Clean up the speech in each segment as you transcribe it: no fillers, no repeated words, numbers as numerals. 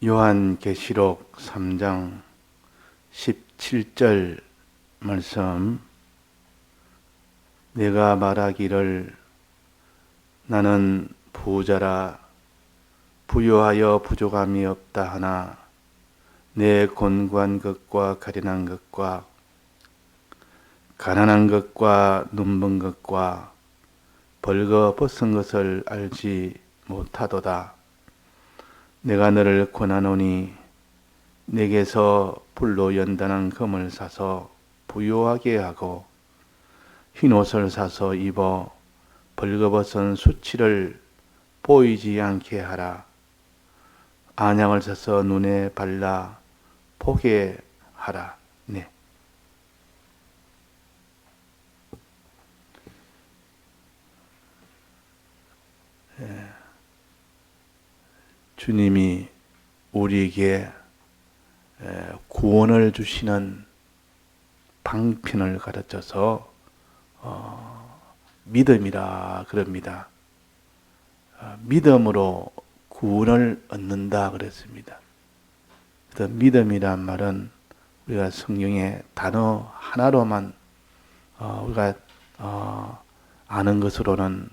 요한계시록 3장 17절 말씀, 내가 말하기를 나는 부자라 부유하여 부족함이 없다 하나 내 곤고한 것과 가련한 것과 가난한 것과 눈먼 것과 벌거벗은 것을 알지 못하도다. 내가 너를 권하노니 내게서 불로 연단한 금을 사서 부유하게 하고 흰옷을 사서 입어 벌거벗은 수치를 보이지 않게 하라. 안양을 사서 눈에 발라 보게 하라. 네. 주님이 우리에게 구원을 주시는 방편을 가르쳐서 믿음이라 그럽니다. 믿음으로 구원을 얻는다 그랬습니다. 그래서 믿음이란 말은 우리가 성경의 단어 하나로만 우리가 아는 것으로는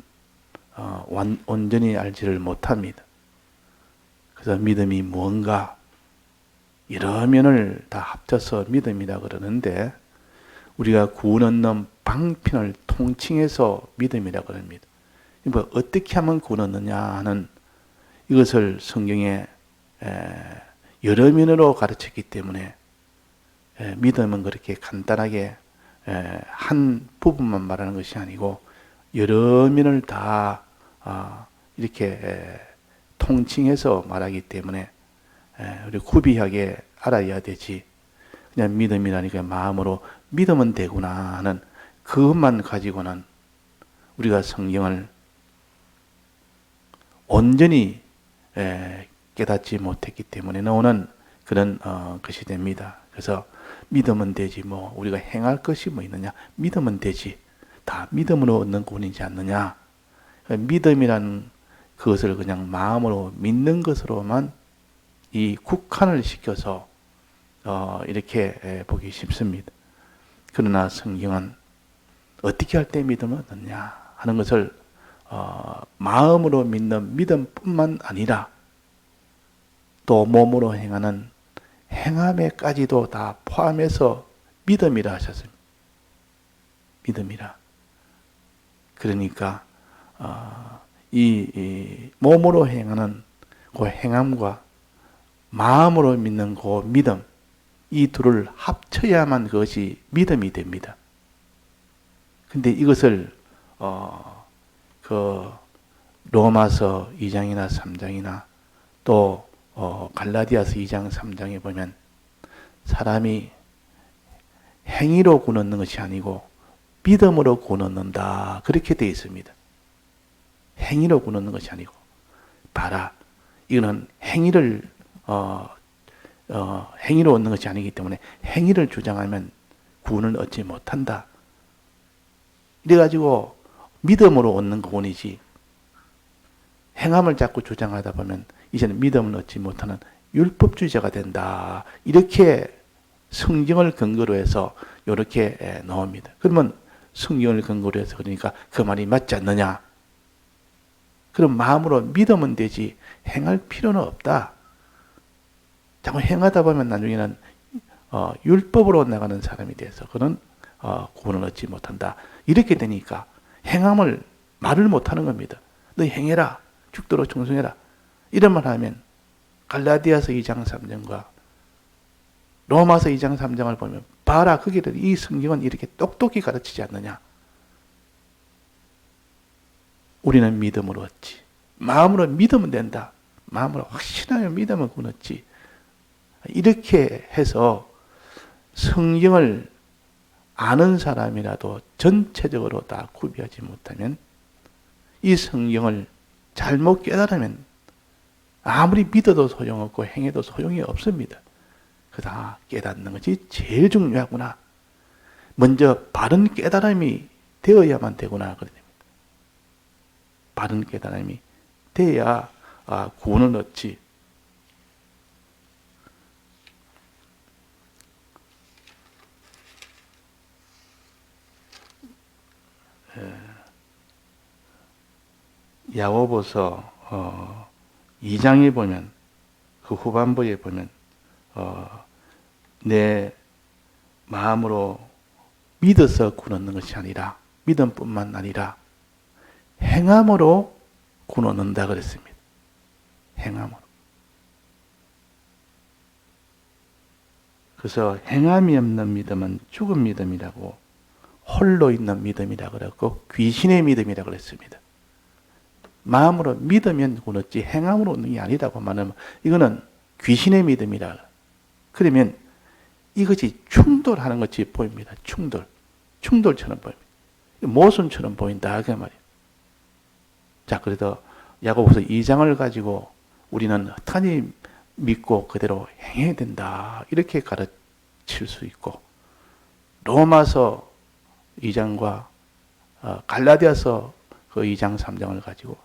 온전히 알지를 못합니다. 그래서 믿음이 무언가 여러 면을 다 합쳐서 믿음이라 그러는데 우리가 구원 얻는 방편을 통칭해서 믿음이라 그럽니다. 뭐 어떻게 하면 구원 얻느냐 하는 이것을 성경에 여러 면으로 가르쳤기 때문에 믿음은 그렇게 간단하게 한 부분만 말하는 것이 아니고 여러 면을 다 이렇게 통칭해서 말하기 때문에 우리 구비하게 알아야 되지. 그냥 믿음이라니까 마음으로 믿으면 되구나 하는 그것만 가지고는 우리가 성경을 온전히 깨닫지 못했기 때문에 나오는 그런 것이 됩니다. 그래서 믿으면 되지 뭐 우리가 행할 것이 뭐 있느냐. 믿으면 되지. 다 믿음으로 얻는 구원이지 않느냐. 믿음이라는 그것을 그냥 마음으로 믿는 것으로만 이 국한을 시켜서 이렇게 보기 쉽습니다. 그러나 성경은 어떻게 할 때 믿음을 얻느냐 하는 것을 마음으로 믿는 믿음뿐만 아니라 또 몸으로 행하는 행함에까지도 다 포함해서 믿음이라 하셨습니다. 믿음이라. 그러니까 이 몸으로 행하는 그 행함과 마음으로 믿는 그 믿음, 이 둘을 합쳐야만 그것이 믿음이 됩니다. 근데 이것을 그 로마서 2장이나 3장이나 또 갈라디아서 2장 3장에 보면 사람이 행위로 구원 얻는 것이 아니고 믿음으로 구원 얻는다 그렇게 되어 있습니다. 행위로 구원 얻는 것이 아니고 봐라 이거는 행위를 행위로 얻는 것이 아니기 때문에 행위를 주장하면 구원을 얻지 못한다. 이래가지고 믿음으로 얻는 구원이지 행함을 자꾸 주장하다 보면 이제는 믿음을 얻지 못하는 율법주의자가 된다. 이렇게 성경을 근거로 해서 이렇게 나옵니다. 그러면 성경을 근거로 해서 그러니까 그 말이 맞지 않느냐? 그럼 마음으로 믿으면 되지 행할 필요는 없다. 자꾸 행하다 보면 나중에는 율법으로 나가는 사람이 돼서 그는 구원을 얻지 못한다. 이렇게 되니까 행함을 말을 못하는 겁니다. 너 행해라. 죽도록 충성해라. 이런 말 하면 갈라디아서 2장 3장과 로마서 2장 3장을 보면 봐라 거기를 이 성경은 이렇게 똑똑히 가르치지 않느냐. 우리는 믿음으로 얻지. 마음으로 믿으면 된다. 마음으로 확실하게 믿으면 구원 얻지. 이렇게 해서 성경을 아는 사람이라도 전체적으로 다 구비하지 못하면 이 성경을 잘못 깨달으면 아무리 믿어도 소용없고 행해도 소용이 없습니다. 그다 깨닫는 것이 제일 중요하구나. 먼저 바른 깨달음이 되어야만 되구나. 바른 깨달음이 돼야 구원을 얻지. 야고보서 2장에 보면 그 후반부에 보면 내 마음으로 믿어서 구원하는 것이 아니라 믿음뿐만 아니라 행함으로 구원한다 그랬습니다. 행함으로. 그래서 행함이 없는 믿음은 죽은 믿음이라고, 홀로 있는 믿음이라고 그랬고 귀신의 믿음이라고 그랬습니다. 마음으로 믿으면 구원하지 행함으로 얻는 게 아니라고 말하면 이거는 귀신의 믿음이라. 그러면 이것이 충돌하는 것이 보입니다. 충돌처럼 보입니다. 모순처럼 보인다 그 말이에요. 자, 그래도 야고보서 2장을 가지고 우리는 헛하니 믿고 그대로 행해야 된다 이렇게 가르칠 수 있고, 로마서 2장과 갈라디아서 그 2장 3장을 가지고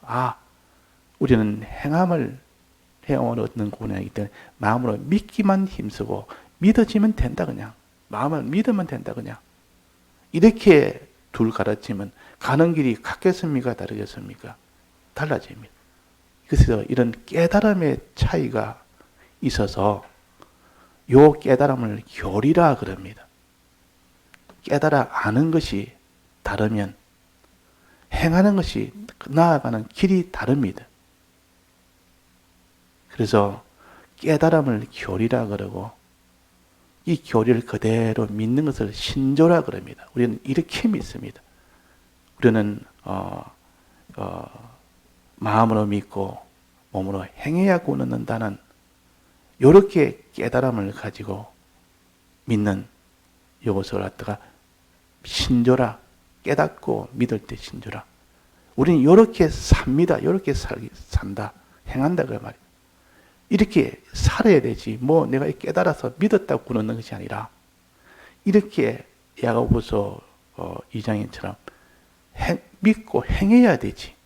우리는 행함을 얻는 구원이기 때문에 마음으로 믿기만 힘쓰고 믿어지면 된다 그냥. 마음을 믿으면 된다 그냥. 이렇게 둘 가르치면 가는 길이 같겠습니까? 다르겠습니까? 달라집니다. 그래서 이런 깨달음의 차이가 있어서 요 깨달음을 교리라 그럽니다. 깨달아 아는 것이 다르면 행하는 것이 나아가는 길이 다릅니다. 그래서 깨달음을 교리라 그러고 이 교리를 그대로 믿는 것을 신조라 그럽니다. 우리는 이렇게 믿습니다. 우리는 마음으로 믿고 몸으로 행해야 구원 얻는다는 이렇게 깨달음을 가지고 믿는 이것을 갖다가 신조라, 깨닫고 믿을 때 신조라. 우리는 이렇게 삽니다. 이렇게 산다. 행한다 그 말이에요. 이렇게 살아야 되지. 내가 깨달아서 믿었다고 구원 얻는 것이 아니라 이렇게 야고보서 2장처럼 믿고 행해야 되지.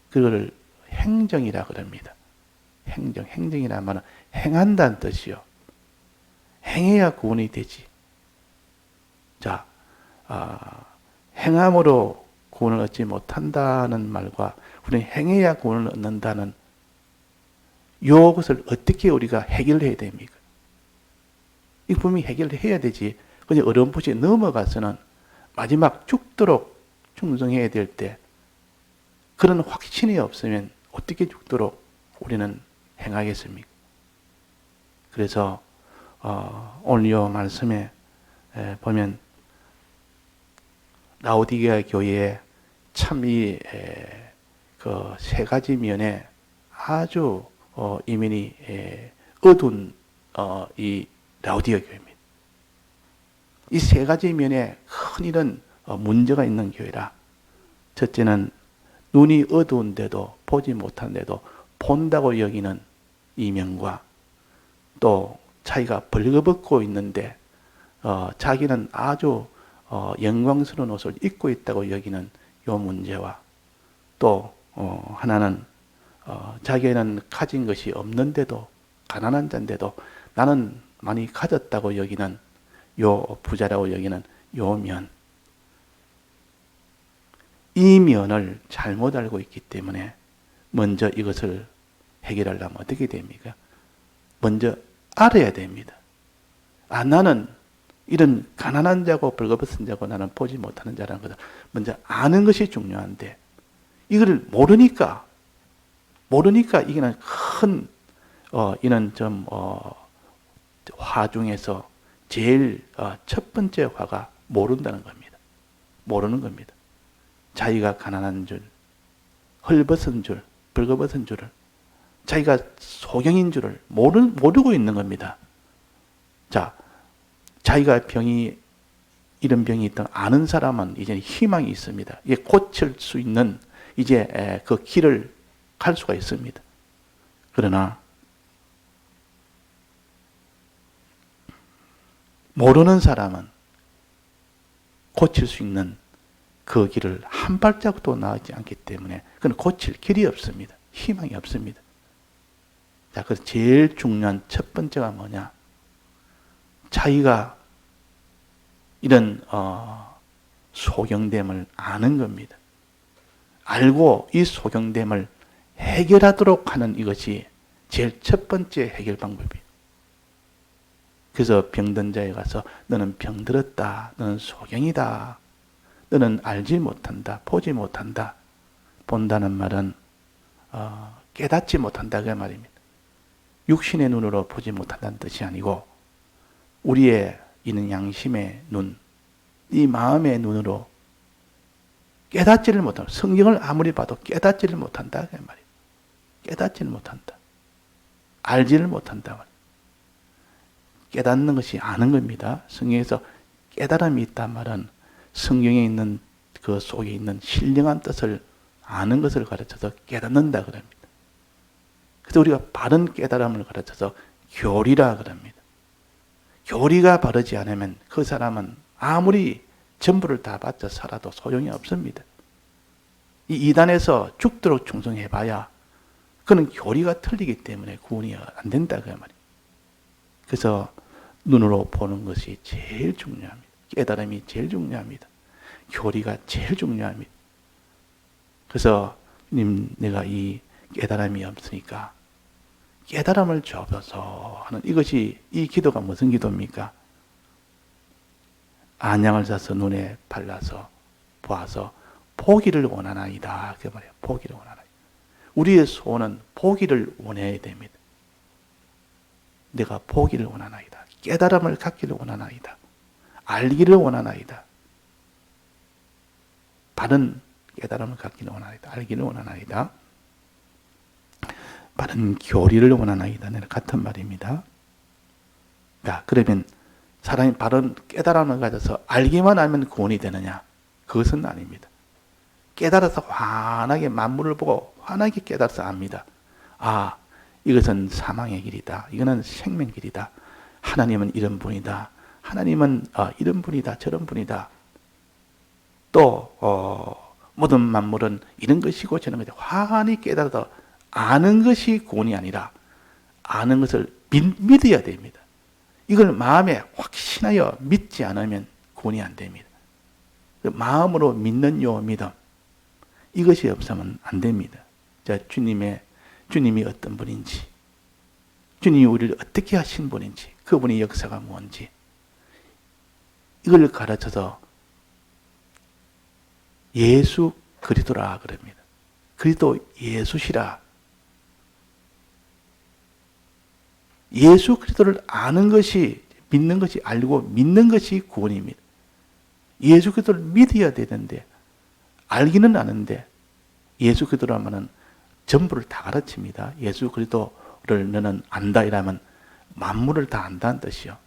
그거를 행정이라 그럽니다. 행정이라 말은 행한다는 뜻이요. 행해야 구원이 되지. 자, 행함으로 구원을 얻지 못한다는 말과 우리는 행해야 구원을 얻는다는 이것을 어떻게 우리가 해결해야 됩니까? 이 분명히 해결해야 되지. 그냥 어렴풋이 넘어가서는 마지막 죽도록 충성해야 될 때 그런 확신이 없으면 어떻게 죽도록 우리는 행하겠습니까? 그래서 오늘 이 말씀에 보면 라오디게아 교회에 참 이 그 세 가지 면에 아주 이면이 어두운 이 라오디게아 교회입니다. 이 세 가지 면에 큰 이런 문제가 있는 교회라. 첫째는 눈이 어두운데도 보지 못한데도 본다고 여기는 이면과, 또 자기가 벌거벗고 있는데 자기는 아주 영광스러운 옷을 입고 있다고 여기는 요 문제와, 또 하나는 자기는 가진 것이 없는데도 가난한 자인데도 나는 많이 가졌다고 여기는 요 부자라고 여기는 요 면. 이 면을 잘못 알고 있기 때문에 먼저 이것을 해결하려면 어떻게 됩니까? 먼저 알아야 됩니다. 나는 이런 가난한 자고 벌거벗은 자고 나는 보지 못하는 자라는 것을 먼저 아는 것이 중요한데, 이걸 모르니까 이게는 큰 이는 좀 화 중에서 제일 첫 번째 화가 모른다는 겁니다. 모르는 겁니다. 자기가 가난한 줄, 헐벗은 줄, 벌거벗은 줄을, 자기가 소경인 줄을 모르고 있는 겁니다. 자, 자기가 이런 병이 있던 아는 사람은 이제 희망이 있습니다. 이게 고칠 수 있는 이제 그 길을 갈 수가 있습니다. 그러나 모르는 사람은 고칠 수 있는 그 길을 한 발짝도 나가지 않기 때문에 그건 고칠 길이 없습니다. 희망이 없습니다. 자, 그래서 제일 중요한 첫 번째가 뭐냐? 자기가 이런 소경됨을 아는 겁니다. 알고 이 소경됨을 해결하도록 하는 이것이 제일 첫 번째 해결 방법이에요. 그래서 병든 자에 가서 너는 병들었다. 너는 소경이다. 너는 알지 못한다. 보지 못한다. 본다는 말은 깨닫지 못한다 그 말입니다. 육신의 눈으로 보지 못한다는 뜻이 아니고 우리의 이는 양심의 눈, 이 마음의 눈으로 깨닫지를 못한다. 성경을 아무리 봐도 깨닫지를 못한다 그 말이에요. 깨닫지를 못한다. 알지를 못한다. 깨닫는 것이 아는 겁니다. 성경에서 깨달음이 있단 말은 성경에 있는 그 속에 있는 신령한 뜻을 아는 것을 가르쳐서 깨닫는다 그럽니다. 그래서 우리가 바른 깨달음을 가르쳐서 교리라 그럽니다. 교리가 바르지 않으면 그 사람은 아무리 전부를 다 바쳐 살아도 소용이 없습니다. 이 이단에서 죽도록 충성해봐야 그는 교리가 틀리기 때문에 구원이 안 된다 그 말이에요. 그래서 눈으로 보는 것이 제일 중요합니다. 깨달음이 제일 중요합니다. 교리가 제일 중요합니다. 그래서 주님 내가 이 깨달음이 없으니까 깨달음을 주옵소서 하는 이것이 이 기도가 무슨 기도입니까? 안양을 사서 눈에 발라서 보아서 보기를 원하나이다. 그 말이에요. 보기를 원하나이다. 우리의 소원은 보기를 원해야 됩니다. 내가 보기를 원하나이다. 깨달음을 갖기를 원하나이다. 알기를 원하나이다. 바른 깨달음을 갖기를 원하나이다. 알기를 원하나이다. 바른 교리를 원하나이다는 같은 말입니다. 자, 그러면 사람이 바른 깨달음을 가져서 알기만 하면 구원이 되느냐? 그것은 아닙니다. 깨달아서 환하게 만물을 보고 환하게 깨달아서 압니다. 아, 이것은 사망의 길이다. 이거는 생명 길이다. 하나님은 이런 분이다. 하나님은 이런 분이다. 저런 분이다. 또 모든 만물은 이런 것이고 저런 것이다. 환히 깨달아서 아는 것이 구원이 아니라 아는 것을 믿어야 됩니다. 이걸 마음에 확신하여 믿지 않으면 구원이 안 됩니다. 마음으로 믿는 요 믿음, 이것이 없으면 안 됩니다. 자, 주님이 어떤 분인지, 주님이 우리를 어떻게 하신 분인지, 그분의 역사가 뭔지, 이걸 가르쳐서 예수 그리스도라 그럽니다. 그리스도 예수시라. 예수 그리스도를 아는 것이, 믿는 것이, 알고 믿는 것이 구원입니다. 예수 그리스도를 믿어야 되는데 알기는 아는데 예수 그리스도라면은 전부를 다 가르칩니다. 예수 그리스도를 너는 안다 이라면 만물을 다 안다는 뜻이요.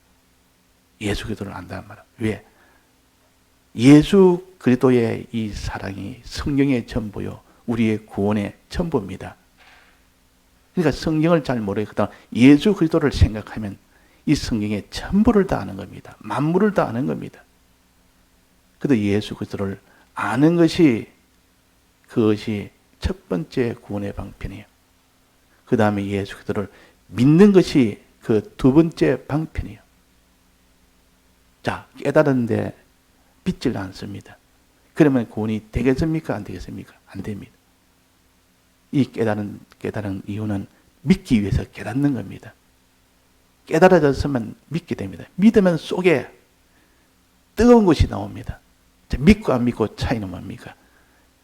예수 그리스도를 안다는 말은 왜? 예수 그리스도의 이 사랑이 성경의 전부요. 우리의 구원의 전부입니다. 그러니까 성경을 잘 모르겠거든 예수 그리스도를 생각하면 이 성경의 전부를 다 아는 겁니다. 만물을 다 아는 겁니다. 그래도 예수 그리스도를 아는 것이 그것이 첫 번째 구원의 방편이에요. 그 다음에 예수 그리스도를 믿는 것이 그 두 번째 방편이에요. 자, 깨달았는데 믿질 않습니다. 그러면 구원이 되겠습니까? 안 되겠습니까? 안 됩니다. 이 깨달은 이유는 믿기 위해서 깨닫는 겁니다. 깨달아졌으면 믿게 됩니다. 믿으면 속에 뜨거운 것이 나옵니다. 믿고 안 믿고 차이는 뭡니까?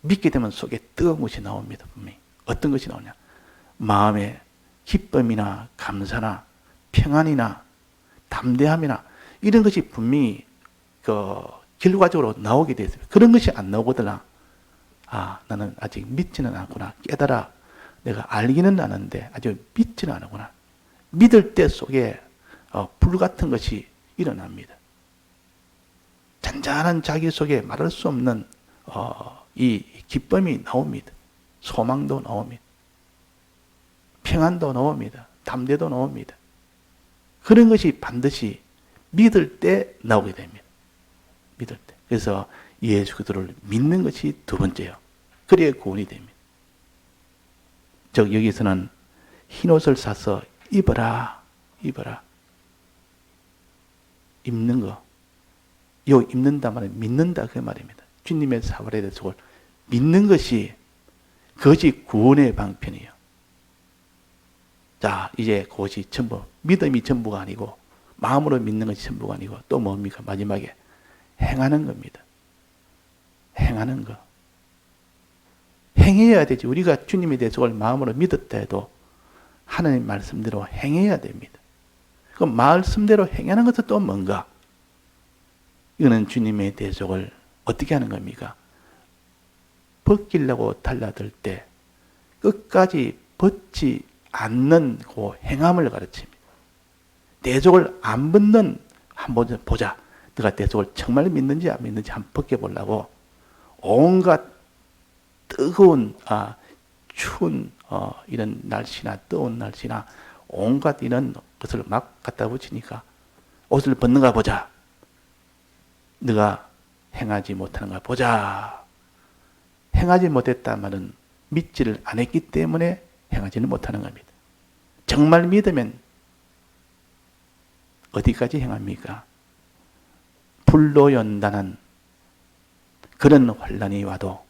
믿게 되면 속에 뜨거운 것이 나옵니다. 분명히. 어떤 것이 나오냐? 마음에 기쁨이나 감사나 평안이나 담대함이나 이런 것이 분명히 결과적으로 나오게 되어 있습니다. 그런 것이 안 나오거나 아, 나는 아직 믿지는 않구나. 깨달아. 내가 알기는 아는데 아직 믿지는 않구나. 믿을 때 속에 불 같은 것이 일어납니다. 잔잔한 자기 속에 말할 수 없는 이 기쁨이 나옵니다. 소망도 나옵니다. 평안도 나옵니다. 담대도 나옵니다. 그런 것이 반드시 믿을 때 나오게 됩니다. 믿을 때. 그래서 예수 그리스도를 믿는 것이 두 번째요. 그래야 구원이 됩니다. 여기서는 흰옷을 사서 입어라. 입는 거. 요 입는다 말은 믿는다 그 말입니다. 주님의 사발에 대해서 믿는 것이 그것이 구원의 방편이에요. 자, 이제 그것이 전부, 믿음이 전부가 아니고 마음으로 믿는 것이 전부가 아니고 또 뭡니까? 마지막에 행하는 겁니다. 행하는 거. 행해야 되지. 우리가 주님의 대속을 마음으로 믿었다 해도 하나님 말씀대로 행해야 됩니다. 그 말씀대로 행하는 것은 또 뭔가? 이거는 주님의 대속을 어떻게 하는 겁니까? 벗기려고 달라들 때 끝까지 벗지 않는 그 행함을 가르칩니다. 대속을 안 벗는 한번 보자. 네가 대속을 정말 믿는지 안 믿는지 한번 벗겨보려고 온갖 뜨거운 추운 이런 날씨나 뜨거운 날씨나 온갖 이런 것을 막 갖다 붙이니까 옷을 벗는가 보자. 네가 행하지 못하는가 보자. 행하지 못했단 말은 믿지를 안 했기 때문에 행하지는 못하는 겁니다. 정말 믿으면 어디까지 행합니까? 불로 연단한 그런 환란이 와도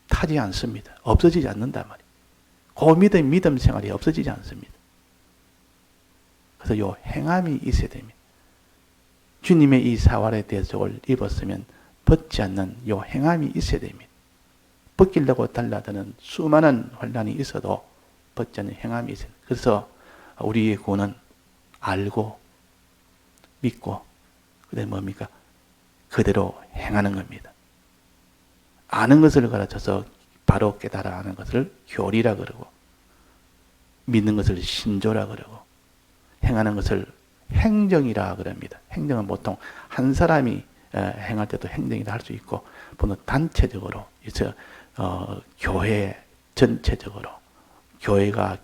타지 않습니다. 없어지지 않는단 말이에요. 그 믿음 생활이 없어지지 않습니다. 그래서 요 행함이 있어야 됩니다. 주님의 이 사활의 대속을 입었으면 벗지 않는 요 행함이 있어야 됩니다. 벗기려고 달라드는 수많은 환란이 있어도 벗지 않는 행함이 있어요. 그래서 우리의 구원은 알고 믿고 그다음에 뭡니까? 그대로 행하는 겁니다. 아는 것을 가르쳐서 바로 깨달아 하는 것을 교리라 그러고 믿는 것을 신조라 그러고 행하는 것을 행정이라 그럽니다. 행정은 보통 한 사람이 행할 때도 행정이라 할 수 있고 보통 단체적으로 그래서 교회 전체적으로 교회가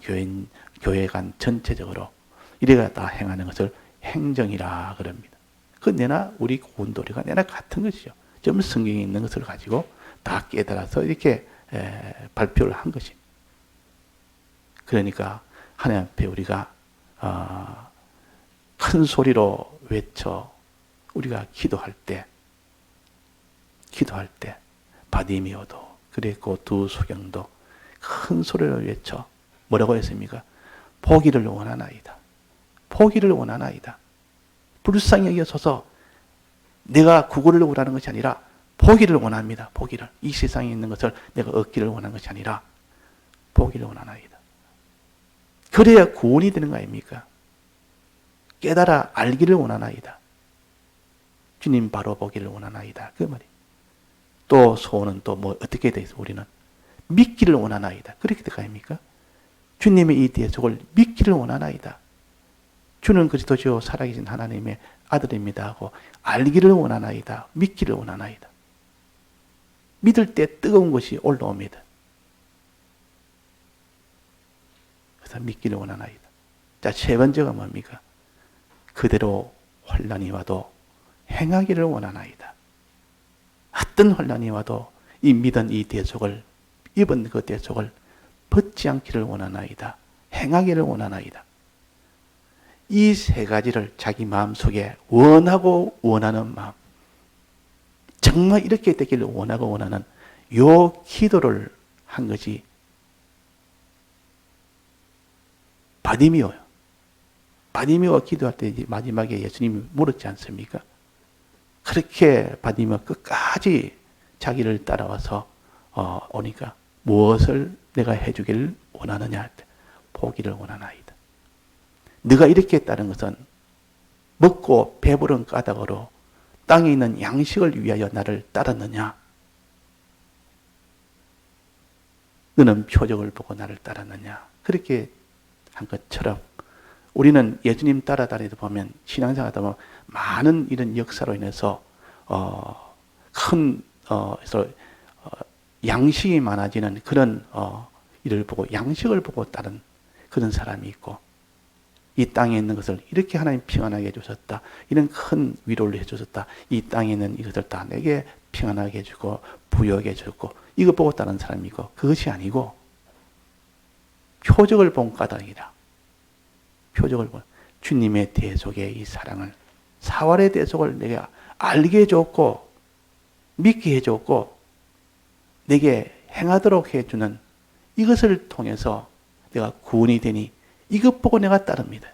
교회 간 전체적으로 이래가 다 행하는 것을 행정이라 그럽니다. 그 내나 우리 구원도리가 내나 같은 것이죠. 좀 성경에 있는 것을 가지고 다 깨달아서 이렇게 발표를 한 것입니다. 그러니까 하나님 앞에 우리가 큰 소리로 외쳐 우리가 기도할 때 바디미오도 그랬고 두 소경도 큰 소리로 외쳐 뭐라고 했습니까? 보기를 원하나이다. 보기를 원하나이다. 불쌍히 여겨서서 내가 구원을 원하는 것이 아니라 보기를 원합니다. 보기를. 이 세상에 있는 것을 내가 얻기를 원하는 것이 아니라 보기를 원하나이다. 그래야 구원이 되는 거 아닙니까? 깨달아 알기를 원하나이다. 주님 바로 보기를 원하나이다. 그 말이에요. 또 소원은 또 뭐 어떻게 돼 있어? 우리는 믿기를 원하나이다. 그렇게 될 거 아닙니까? 주님의 이 대속을 믿기를 원하나이다. 주는 그리스도시요 살아계신 하나님의 아들입니다 하고 알기를 원하나이다. 믿기를 원하나이다. 믿을 때 뜨거운 것이 올라옵니다. 그래서 믿기를 원하나이다. 자, 세 번째가 뭡니까? 그대로 환란이 와도 행하기를 원하나이다. 어떤 환란이 와도 이 믿은 이 대속을 입은 그 대속을 벗지 않기를 원하나이다. 행하기를 원하나이다. 이 세 가지를 자기 마음속에 원하고 원하는 마음, 정말 이렇게 되기를 원하고 원하는 요 기도를 한 것이 바디미오예요. 바디미오가 기도할 때 마지막에 예수님이 물었지 않습니까? 그렇게 바디미오 끝까지 자기를 따라와서 오니까 무엇을 내가 해주기를 원하느냐 할 때 보기를 원하나이다. 네가 이렇게 했다는 것은 먹고 배부른 까닭으로 땅에 있는 양식을 위하여 나를 따랐느냐? 너는 표적을 보고 나를 따랐느냐? 그렇게 한 것처럼 우리는 예수님 따라다니다 보면 신앙생활하다 보면 많은 이런 역사로 인해서 큰 양식이 많아지는 그런 일을 보고 양식을 보고 따른 그런 사람이 있고 이 땅에 있는 것을 이렇게 하나님 평안하게 해주셨다. 이런 큰 위로를 해주셨다. 이 땅에 있는 이것을 다 내게 평안하게 해주고 부여하게 해주고 이거 보고 따른 사람이 있고 그것이 아니고 표적을 본 까닭이라. 표적을 본 주님의 대속의 이 사랑을 사활의 대속을 내게 알게 해줬고 믿게 해줬고 내게 행하도록 해주는 이것을 통해서 내가 구원이 되니 이것 보고 내가 따릅니다.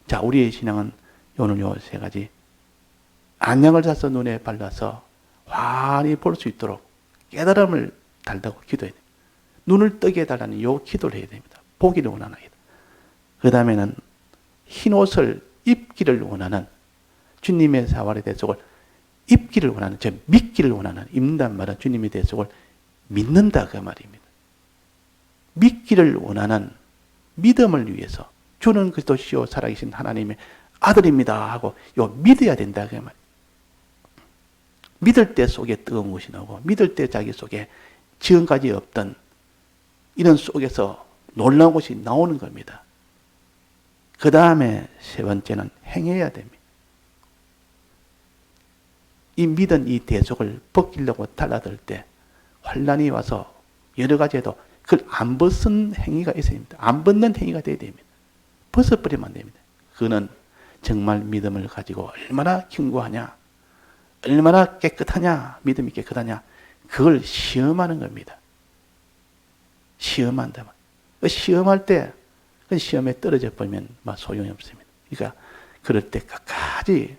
자, 우리의 신앙은 오늘 요 세 가지. 안약을 사서 눈에 발라서 환히 볼 수 있도록 깨달음을 달라고 기도해야 됩니다. 눈을 뜨게 해달라는 요 기도를 해야 됩니다. 보기를 원하는 기도. 그 다음에는 흰 옷을 입기를 원하는 주님의 사활의 대속을 입기를 원하는, 저 믿기를 원하는, 입는단 말은 주님의 대속을 믿는다 그 말입니다. 믿기를 원하는 믿음을 위해서 주는 그리스도시요 살아계신 하나님의 아들입니다 하고 요 믿어야 된다 그 말. 믿을 때 속에 뜨거운 것이 나오고 믿을 때 자기 속에 지금까지 없던 이런 속에서 놀라운 것이 나오는 겁니다. 그 다음에 세 번째는 행해야 됩니다. 이 믿은 이 대속을 벗기려고 달라들 때 환난이 와서 여러 가지 해도 그걸 안 벗은 행위가 있어야 됩니다. 안 벗는 행위가 돼야 됩니다. 벗어버리면 안 됩니다. 그는 정말 믿음을 가지고 얼마나 견고하냐, 얼마나 깨끗하냐, 믿음이 깨끗하냐, 그걸 시험하는 겁니다. 시험한다. 시험할 때, 그 시험에 떨어져 버리면 소용이 없습니다. 그러니까 그럴 때 끝까지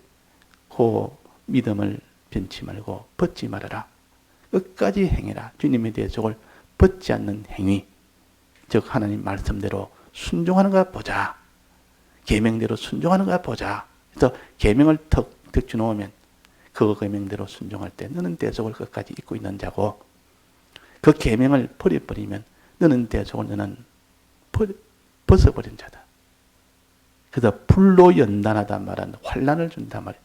그 믿음을 변치 말고 벗지 말아라. 끝까지 행해라. 주님의 대속을 벗지 않는 행위, 즉 하나님 말씀대로 순종하는가 보자. 계명대로 순종하는가 보자. 그래서 계명을 턱 주놓으면 그 계명대로 순종할 때 너는 대속을 끝까지 잊고 있는 자고, 그 계명을 버려버리면 너는 대속을 너는 벗어버린 자다. 그래서 불로 연단하다 말은 환난을 준다 말이야.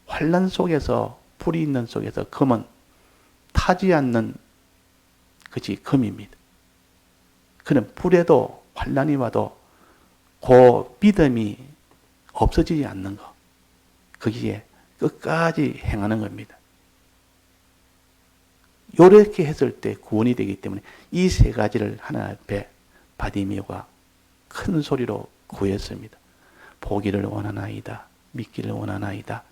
환난 속에서, 불이 있는 속에서 금은 타지 않는 것이 금입니다. 그는 불에도 환난이 와도 그 믿음이 없어지지 않는 것, 거기에 끝까지 행하는 겁니다. 이렇게 했을 때 구원이 되기 때문에 이 세 가지를 하나님 앞에 바디메오가 큰 소리로 구했습니다. 보기를 원하나이다, 믿기를 원하나이다,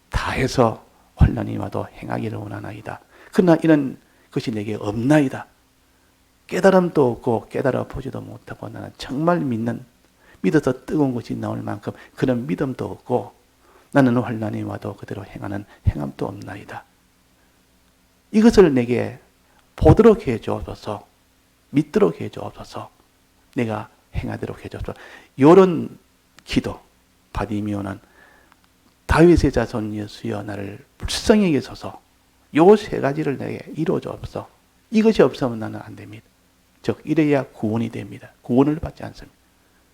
다해서 환난이 와도 행하기를 원하나이다. 그러나 이런 것이 내게 없나이다. 깨달음도 없고 깨달아 보지도 못하고 나는 정말 믿어서 뜨거운 것이 나올 만큼 그런 믿음도 없고 나는 환난이 와도 그대로 행하는 행함도 없나이다. 이것을 내게 보도록 해 주옵소서, 믿도록 해 주옵소서, 내가 행하도록 해 주옵소서. 이런 기도, 바디메오는 다윗의 자손 예수여 나를 불쌍히 여기소서, 요 세 가지를 내게 이루어 주옵소서. 이것이 없으면 나는 안 됩니다. 즉 이래야 구원이 됩니다. 구원을 받지 않습니다.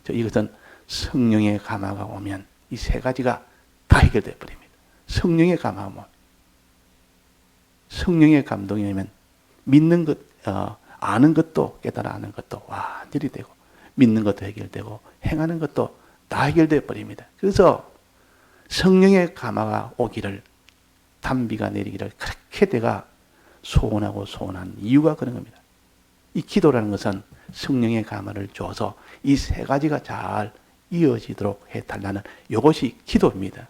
이것은 성령의 감화가 오면 이 세 가지가 다 해결되어 버립니다. 성령의 감화가 오면, 성령의 감동이 오면 믿는 것, 아는 것도 깨달아 아는 것도 완전히 되고, 믿는 것도 해결되고 행하는 것도 다 해결되어 버립니다. 그래서 성령의 감화가 오기를, 단비가 내리기를 그렇게 내가 소원한 이유가 그런 겁니다. 이 기도라는 것은 성령의 감화를 줘서 이 세 가지가 잘 이어지도록 해달라는 이것이 기도입니다.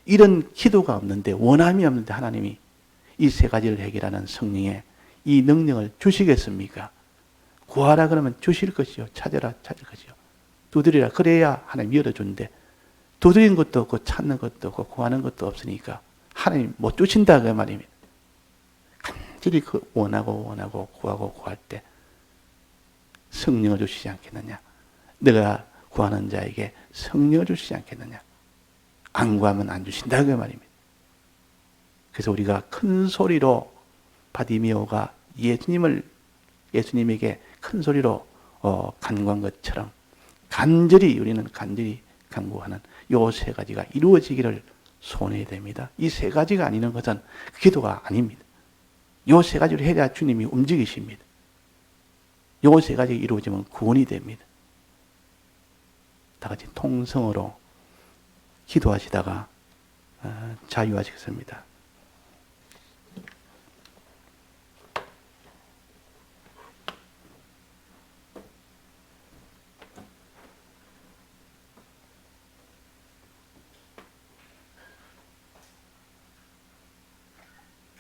이런 기도가 없는데, 원함이 없는데 하나님이 이 세 가지를 해결하는 성령의 이 능력을 주시겠습니까? 구하라 그러면 주실 것이요, 찾으라 찾을 것이요, 두드리라 그래야 하나님 열어주는데, 두드리는 것도 없고 찾는 것도 없고 구하는 것도 없으니까 하나님 못 주신다 그 말입니다. 간절히 그 원하고 구할 때 성령을 주시지 않겠느냐? 내가 구하는 자에게 성령을 주시지 않겠느냐? 안 구하면 안 주신다 그 말입니다. 그래서 우리가 큰 소리로 바디메오가 예수님에게 큰 소리로 간구한 것처럼 우리는 간절히 간구하는 요 세 가지가 이루어지기를 소원해야 됩니다. 이 세 가지가 아니는 것은 기도가 아닙니다. 요 세 가지를 해야 주님이 움직이십니다. 요 세 가지가 이루어지면 구원이 됩니다. 다 같이 통성으로 기도하시다가 자유하시겠습니다.